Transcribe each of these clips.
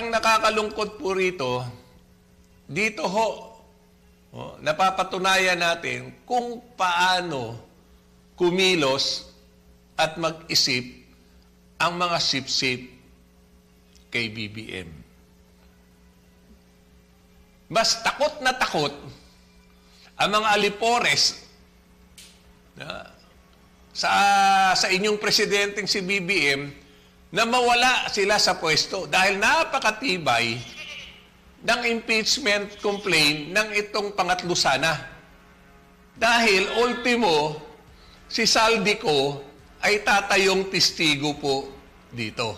ang nakakalungkot po rito, dito ho, napapatunayan natin kung paano kumilos at mag-isip ang mga sip-sip kay BBM. Mas takot na takot ang mga alipores sa inyong presidenteng si BBM na mawala sila sa pwesto dahil napakatibay ng impeachment complaint ng itong pangatlo sana. Dahil ultimo, si Saldico ay tatayong testigo po dito.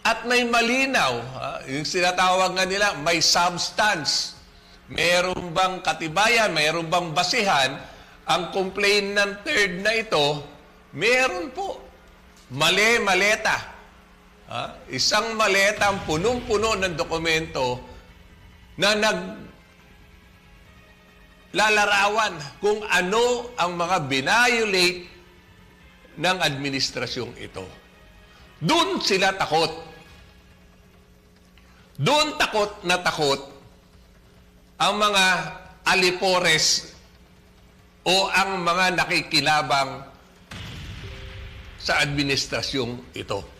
At may malinaw, yung sinatawag nga nila, may substance. Meron bang katibayan, meron bang basihan, ang complaint ng third na ito, meron po. Maleta. Isang maletang punong-puno ng dokumento na naglalarawan kung ano ang mga binayolate ng administrasyong ito. Doon sila takot. Doon takot na takot ang mga alipores o ang mga nakikilabang sa administrasyong ito.